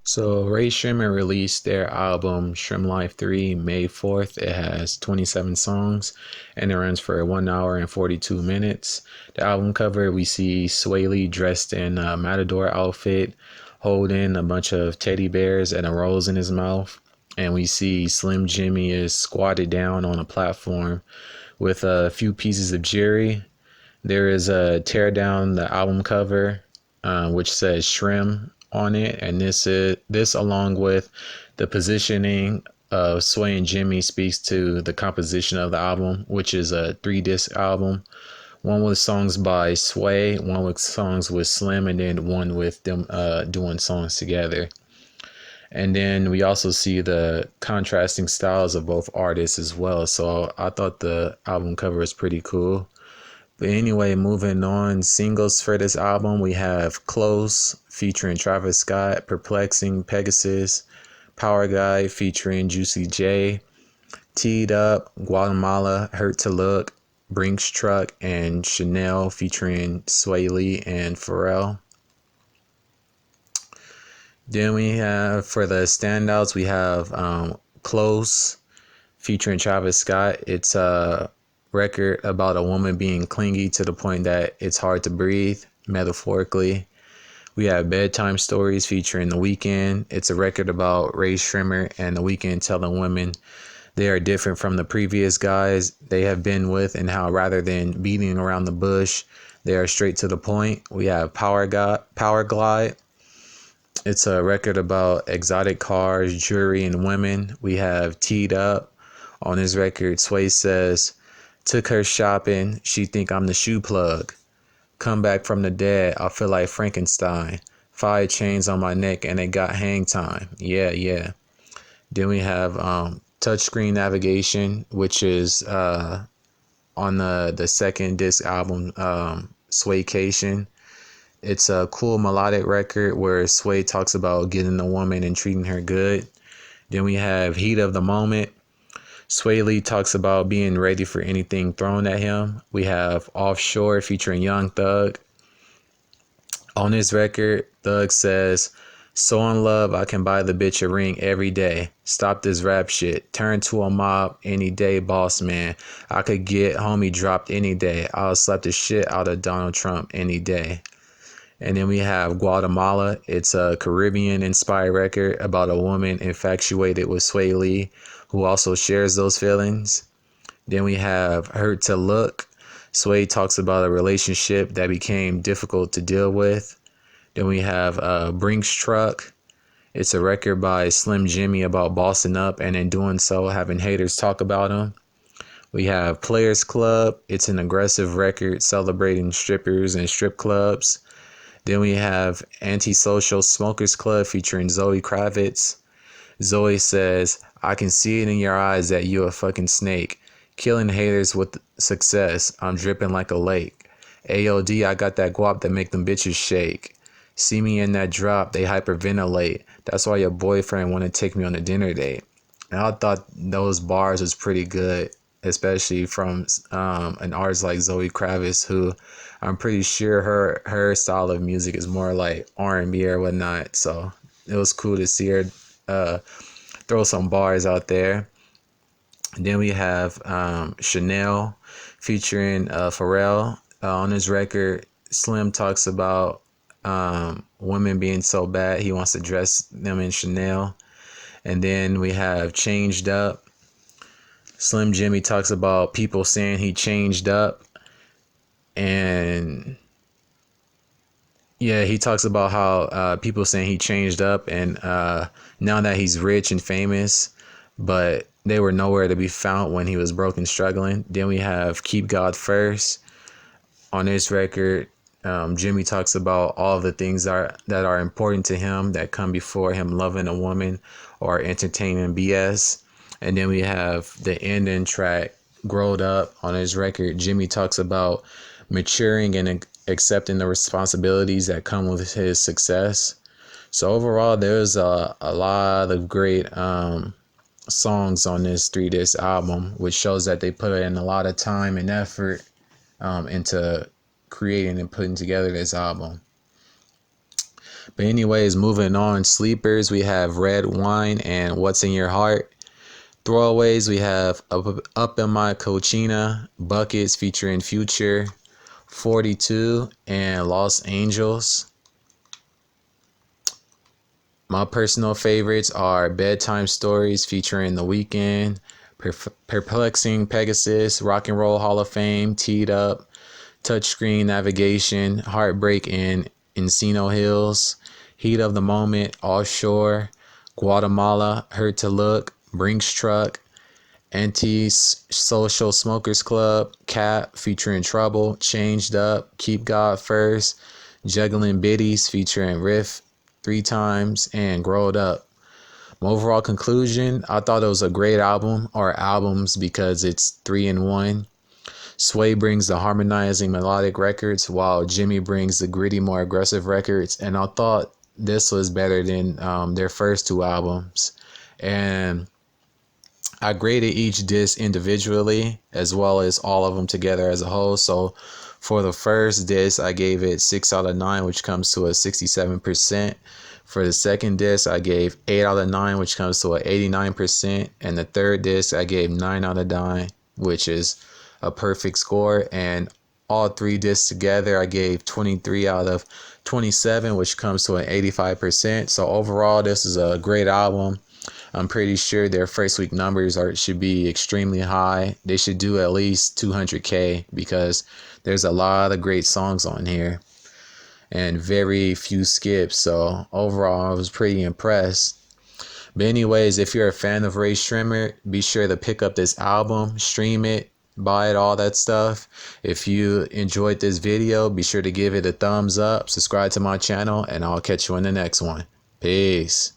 So Rae Sremmurd released their album Shrimp Life 3 May 4th. It has 27 songs and it runs for 1 hour and 42 minutes. The album cover, we see Sway Lee dressed in a matador outfit, holding a bunch of teddy bears and a rose in his mouth. And we see Slim Jimmy is squatted down on a platform with a few pieces of jewelry. There is a tear down the album cover, which says Shrimp on it, and this along with the positioning of Sway and Jimmy speaks to the composition of the album, which is a 3-disc album. One with songs by Sway, one with songs with Slim, and then one with them doing songs together. And then we also see the contrasting styles of both artists as well. So I thought the album cover was pretty cool. But anyway, moving on, singles for this album, we have Close featuring Travis Scott, Perplexing, Pegasus, Power Guy featuring Juicy J, Teed Up, Guatemala, Hurt to Look, Brinks Truck, and Chanel featuring Sway Lee and Pharrell. Then we have, for the standouts, we have Close featuring Travis Scott. It's a record about a woman being clingy to the point that it's hard to breathe, metaphorically. We have Bedtime Stories featuring The Weeknd. It's a record about Rae Sremmurd and The Weeknd telling women they are different from the previous guys they have been with, and how rather than beating around the bush, they are straight to the point. We have Power Glide. It's a record about exotic cars, jewelry, and women. We have Teed Up. On his record, Sway says, "Took her shopping, she think I'm the shoe plug. Come back from the dead, I feel like Frankenstein. 5 chains on my neck and they got hang time. Yeah, yeah." Then we have Touchscreen Navigation, which is on the second disc album, Swaycation. It's a cool melodic record where Sway talks about getting a woman and treating her good. Then we have Heat of the Moment. Sway Lee talks about being ready for anything thrown at him. We have Offshore featuring Young Thug. On his record, Thug says, "So in love, I can buy the bitch a ring every day. Stop this rap shit. Turn to a mob any day, boss man. I could get homie dropped any day. I'll slap the shit out of Donald Trump any day." And then we have Guatemala. It's a Caribbean-inspired record about a woman infatuated with Sway Lee, who also shares those feelings. Then we have Hurt to Look. Sway talks about a relationship that became difficult to deal with. Then we have Brinks Truck. It's a record by Slim Jimmy about bossing up and in doing so having haters talk about him. We have Players Club. It's an aggressive record celebrating strippers and strip clubs. Then we have Antisocial Smokers Club featuring Zoe Kravitz. Zoe says, "I can see it in your eyes that you a fucking snake. Killing haters with success. I'm dripping like a lake. AOD, I got that guap that make them bitches shake. See me in that drop, they hyperventilate. That's why your boyfriend want to take me on a dinner date." And I thought those bars was pretty good, especially from an artist like Zoe Kravitz, who I'm pretty sure her style of music is more like R&B or whatnot. So it was cool to see her throw some bars out there. Then we have Chanel featuring Pharrell. On his record, Slim talks about women being so bad he wants to dress them in Chanel. And then we have Changed Up. Slim Jimmy talks about people saying he changed up. And yeah, he talks about how people saying he changed up, and now that he's rich and famous, but they were nowhere to be found when he was broke and struggling. Then we have Keep God First. On this record, Jimmy talks about all the things that are important to him that come before him loving a woman or entertaining BS. And then we have the ending track, Growed Up. On his record, Jimmy talks about maturing and accepting the responsibilities that come with his success. So overall, there's a lot of great songs on this 3-disc album, which shows that they put in a lot of time and effort into creating and putting together this album. But anyways, moving on. Sleepers, we have Red Wine and What's in Your Heart. Throwaways, we have Up in My Cochina, Buckets featuring Future, 42, and Los Angeles. My personal favorites are Bedtime Stories featuring The Weeknd, Perplexing Pegasus, Rock and Roll Hall of Fame, Teed Up, Touchscreen Navigation, Heartbreak in Encino Hills, Heat of the Moment, Offshore, Guatemala, Hurt to Look, Brinks Truck, Anti-Social Smokers Club, Cap featuring Trouble, Changed Up, Keep God First, Juggling Biddies featuring Riff 3 times, and Growed Up. My overall conclusion, I thought it was a great album, or albums, because it's 3 in 1. Sway brings the harmonizing melodic records, while Jimmy brings the gritty, more aggressive records. And I thought this was better than their first 2 albums. And I graded each disc individually as well as all of them together as a whole. So for the first disc, I gave it 6 out of 9, which comes to a 67%. For the second disc, I gave 8 out of 9, which comes to a 89%. And the third disc, I gave 9 out of 9, which is a perfect score. And all 3 discs together, I gave 23 out of 27, which comes to an 85%. So overall, this is a great album. I'm pretty sure their first week numbers should be extremely high. They should do at least 200K because there's a lot of great songs on here and very few skips. So overall, I was pretty impressed. But anyways, if you're a fan of Rae Sremmurd, be sure to pick up this album, stream it, buy it, all that stuff. If you enjoyed this video, be sure to give it a thumbs up, subscribe to my channel, and I'll catch you in the next one. Peace.